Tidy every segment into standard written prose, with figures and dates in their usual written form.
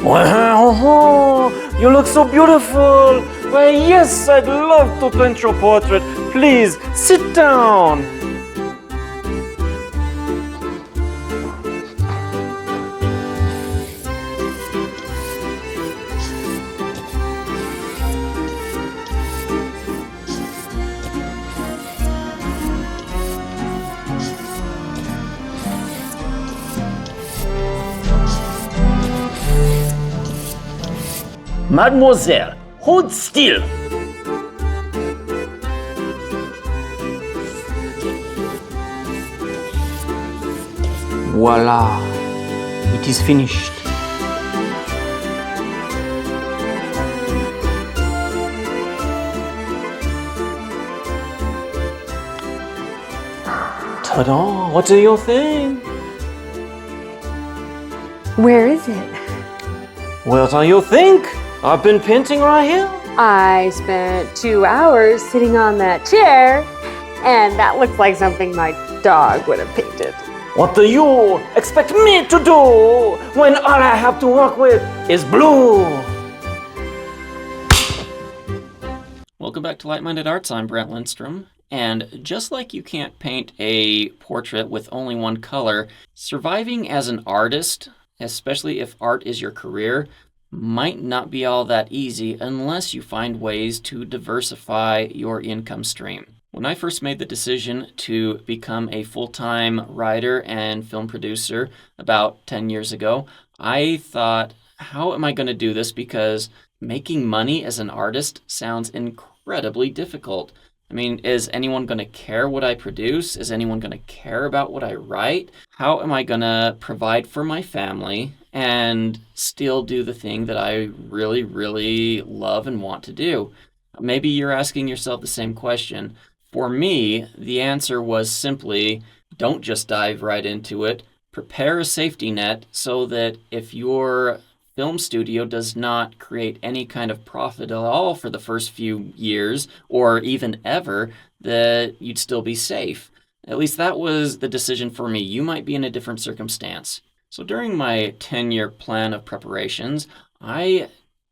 Wow, you look so beautiful. Why, yes, I'd love to paint your portrait. Please, sit down. Mademoiselle, hold still. Voila, it is finished. Ta-da! What do you think? Where is it? What do you think? I've been painting right here. I spent 2 hours sitting on that chair, and that looks like something my dog would have painted. What do you expect me to do when all I have to work with is blue? Welcome back to Light-Minded Arts. I'm Brent Lindstrom. And just like you can't paint a portrait with only one color, surviving as an artist, especially if art is your career, might not be all that easy unless you find ways to diversify your income stream. When I first made the decision to become a full-time writer and film producer about 10 years ago, I thought, how am I going to do this? Because making money as an artist sounds incredibly difficult. I mean, is anyone going to care what I produce? Is anyone going to care about what I write? How am I going to provide for my family and still do the thing that I really, really love and want to do? Maybe you're asking yourself the same question. For me, the answer was simply, don't just dive right into it. Prepare a safety net so that if your film studio does not create any kind of profit at all for the first few years or even ever, that you'd still be safe. At least that was the decision for me. You might be in a different circumstance. So during my 10-year plan of preparations, I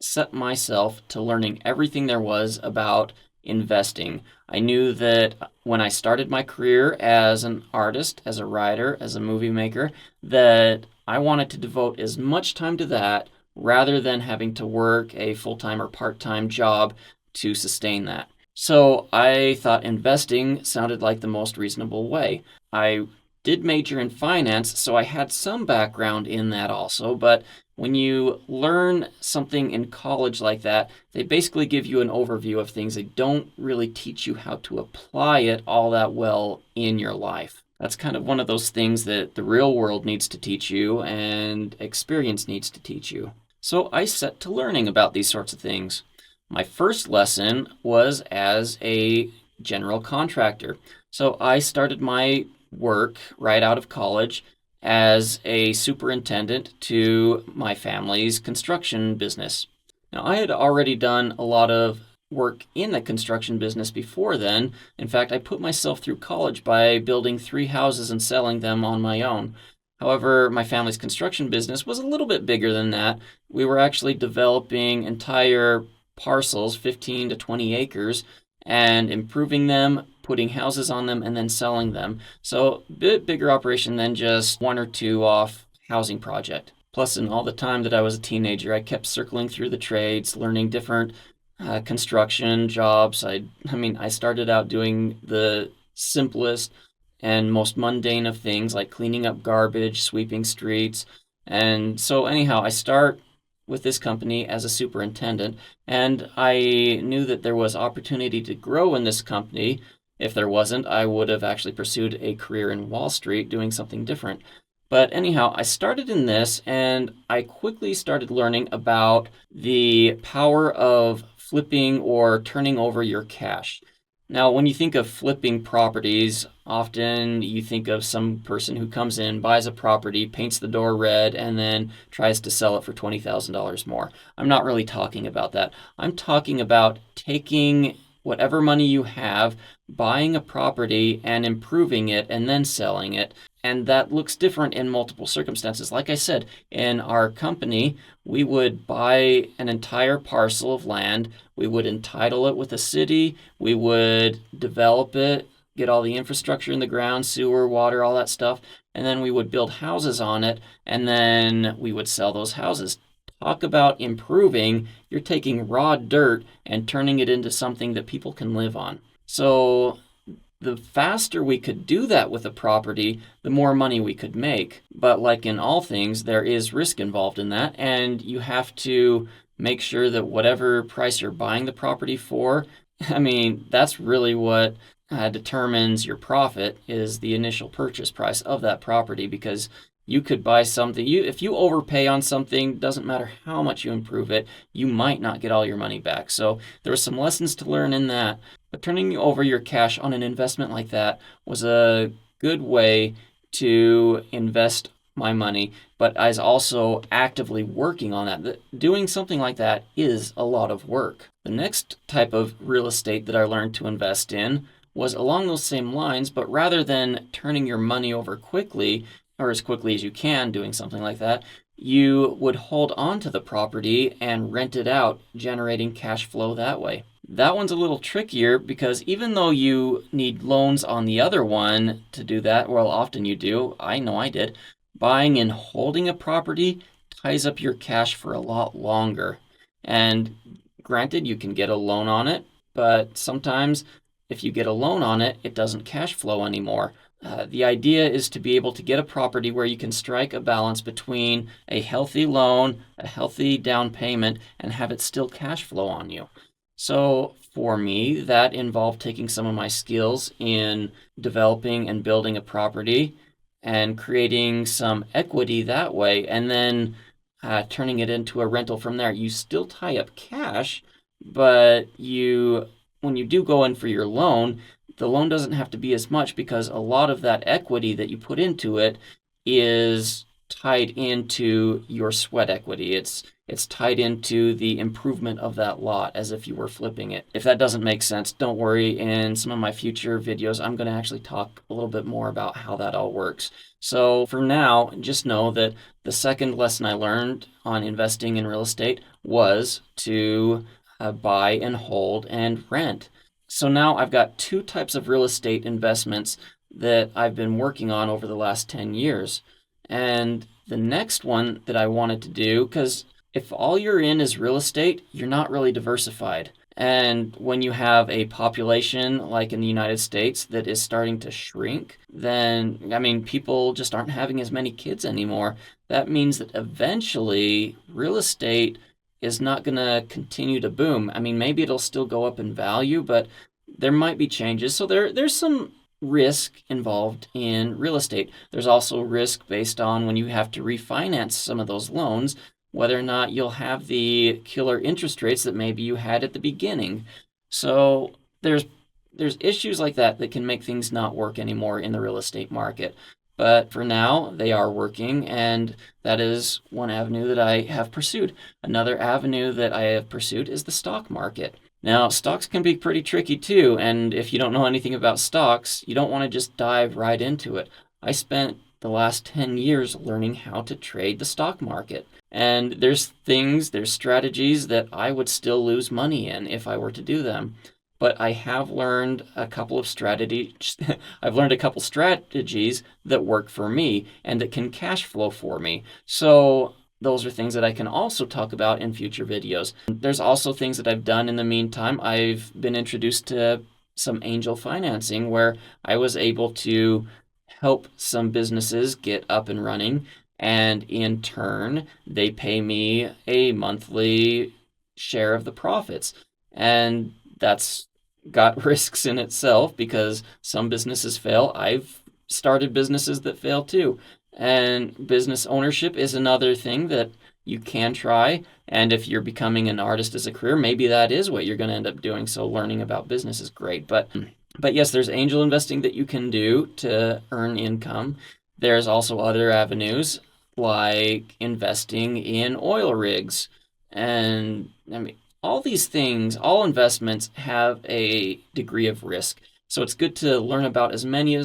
set myself to learning everything there was about investing. I knew that when I started my career as an artist, as a writer, as a movie maker, that I wanted to devote as much time to that rather than having to work a full-time or part-time job to sustain that. So I thought investing sounded like the most reasonable way. I did major in finance, so I had some background in that also, but when you learn something in college like that, they basically give you an overview of things. They don't really teach you how to apply it all that well in your life. That's kind of one of those things that the real world needs to teach you and experience needs to teach you. So I set to learning about these sorts of things. My first lesson was as a general contractor. So I started my work right out of college as a superintendent to my family's construction business. Now, I had already done a lot of work in the construction business before then. In fact, I put myself through college by building 3 houses and selling them on my own. However, my family's construction business was a little bit bigger than that. We were actually developing entire parcels, 15 to 20 acres, and improving them, putting houses on them, and then selling them. So a bit bigger operation than just 1 or 2 off housing project. Plus, in all the time that I was a teenager, I kept circling through the trades, learning different construction jobs. I started out doing the simplest and most mundane of things like cleaning up garbage, sweeping streets. And so anyhow, I start with this company as a superintendent, and I knew that there was opportunity to grow in this company. If there wasn't, I would have actually pursued a career in Wall Street doing something different. But anyhow, I started in this, and I quickly started learning about the power of flipping or turning over your cash. Now, when you think of flipping properties, often you think of some person who comes in, buys a property, paints the door red, and then tries to sell it for $20,000 more. I'm not really talking about that. I'm talking about taking whatever money you have, buying a property and improving it and then selling it. And that looks different in multiple circumstances. Like I said, in our company, we would buy an entire parcel of land, we would entitle it with a city, we would develop it, get all the infrastructure in the ground, sewer, water, all that stuff, and then we would build houses on it, and then we would sell those houses. Talk about improving. You're taking raw dirt and turning it into something that people can live on. So the faster we could do that with a property, the more money we could make. But like in all things, there is risk involved in that, and you have to make sure that whatever price you're buying the property for, I mean, that's really what determines your profit, is the initial purchase price of that property, because you could buy something, if you overpay on something, doesn't matter how much you improve it, you might not get all your money back. So there were some lessons to learn in that, but turning over your cash on an investment like that was a good way to invest my money, but I was also actively working on that. Doing something like that is a lot of work. The next type of real estate that I learned to invest in was along those same lines, but rather than turning your money over quickly, or as quickly as you can doing something like that, you would hold on to the property and rent it out, generating cash flow that way. That one's a little trickier because even though you need loans on the other one to do that, well, often you do, I know I did, buying and holding a property ties up your cash for a lot longer. And granted, you can get a loan on it, but sometimes if you get a loan on it, it doesn't cash flow anymore. The idea is to be able to get a property where you can strike a balance between a healthy loan, a healthy down payment, and have it still cash flow on you. So for me, that involved taking some of my skills in developing and building a property and creating some equity that way, and then turning it into a rental from there. You still tie up cash, but when you do go in for your loan, the loan doesn't have to be as much because a lot of that equity that you put into it is tied into your sweat equity. It's tied into the improvement of that lot as if you were flipping it. If that doesn't make sense, don't worry. In some of my future videos, I'm going to actually talk a little bit more about how that all works. So for now, just know that the second lesson I learned on investing in real estate was to buy and hold and rent. So now I've got two types of real estate investments that I've been working on over the last 10 years. And the next one that I wanted to do, because if all you're in is real estate, you're not really diversified. And when you have a population like in the United States that is starting to shrink, then, I mean, people just aren't having as many kids anymore. That means that eventually real estate is not going to continue to boom. I mean, maybe it'll still go up in value, but there might be changes. So there's some risk involved in real estate. There's also risk based on when you have to refinance some of those loans, whether or not you'll have the killer interest rates that maybe you had at the beginning. So there's issues like that that can make things not work anymore in the real estate market. But for now, they are working, and that is one avenue that I have pursued. Another avenue that I have pursued is the stock market. Now, stocks can be pretty tricky too, and if you don't know anything about stocks, you don't want to just dive right into it. I spent the last 10 years learning how to trade the stock market. And there's strategies that I would still lose money in if I were to do them. But I have learned a couple of strategies. I've learned a couple strategies that work for me and that can cash flow for me. So those are things that I can also talk about in future videos. There's also things that I've done in the meantime. I've been introduced to some angel financing where I was able to help some businesses get up and running, and in turn, they pay me a monthly share of the profits. And that's got risks in itself because some businesses fail. I've started businesses that fail too. And business ownership is another thing that you can try. And if you're becoming an artist as a career, maybe that is what you're going to end up doing. So learning about business is great. But yes, there's angel investing that you can do to earn income. There's also other avenues like investing in oil rigs. And I mean, all these things, all investments have a degree of risk. So it's good to learn about as many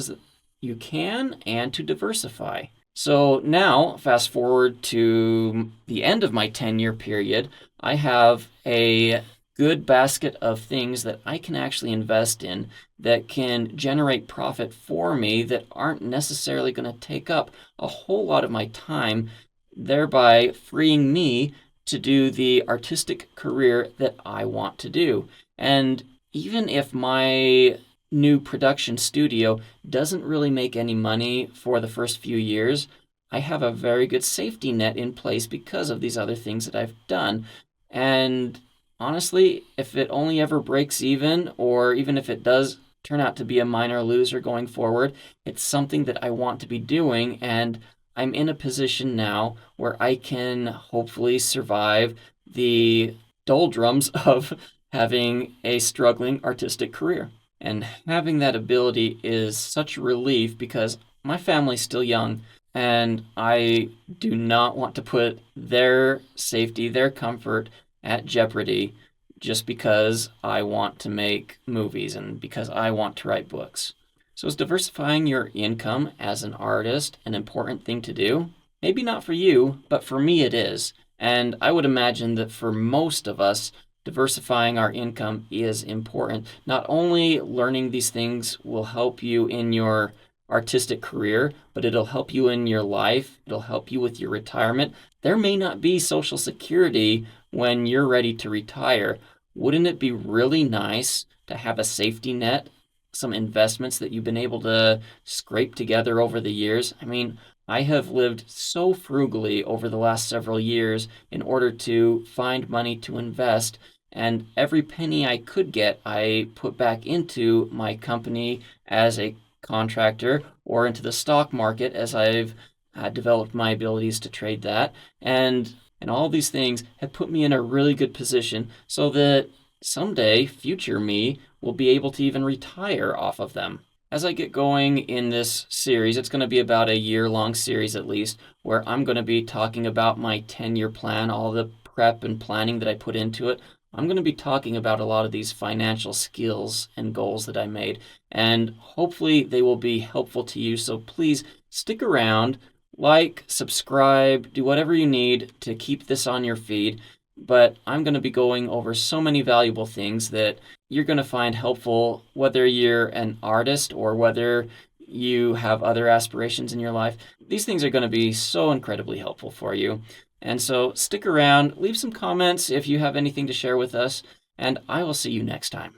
you can and to diversify. So now, fast forward to the end of my 10-year period, I have a good basket of things that I can actually invest in that can generate profit for me that aren't necessarily going to take up a whole lot of my time, thereby freeing me to do the artistic career that I want to do. And even if my new production studio doesn't really make any money for the first few years, I have a very good safety net in place because of these other things that I've done. And honestly, if it only ever breaks even, or even if it does turn out to be a minor loser going forward, it's something that I want to be doing, and I'm in a position now where I can hopefully survive the doldrums of having a struggling artistic career. And having that ability is such a relief because my family's still young, and I do not want to put their safety, their comfort at jeopardy just because I want to make movies and because I want to write books. So is diversifying your income as an artist an important thing to do? Maybe not for you, but for me it is. And I would imagine that for most of us, diversifying our income is important. Not only learning these things will help you in your artistic career, but it'll help you in your life. It'll help you with your retirement. There may not be Social Security when you're ready to retire. Wouldn't it be really nice to have a safety net, some investments that you've been able to scrape together over the years? I mean, I have lived so frugally over the last several years in order to find money to invest, and every penny I could get, I put back into my company as a contractor or into the stock market as I've developed my abilities to trade that. And all these things have put me in a really good position so that someday future me will be able to even retire off of them. As I get going in this series, it's going to be about a year-long series at least, where I'm going to be talking about my 10-year plan, all the prep and planning that I put into it. I'm going to be talking about a lot of these financial skills and goals that I made, and hopefully they will be helpful to you. So please stick around, like, subscribe, do whatever you need to keep this on your feed. But I'm going to be going over so many valuable things that you're going to find helpful, whether you're an artist or whether you have other aspirations in your life. These things are going to be so incredibly helpful for you. And so stick around, leave some comments if you have anything to share with us, and I will see you next time.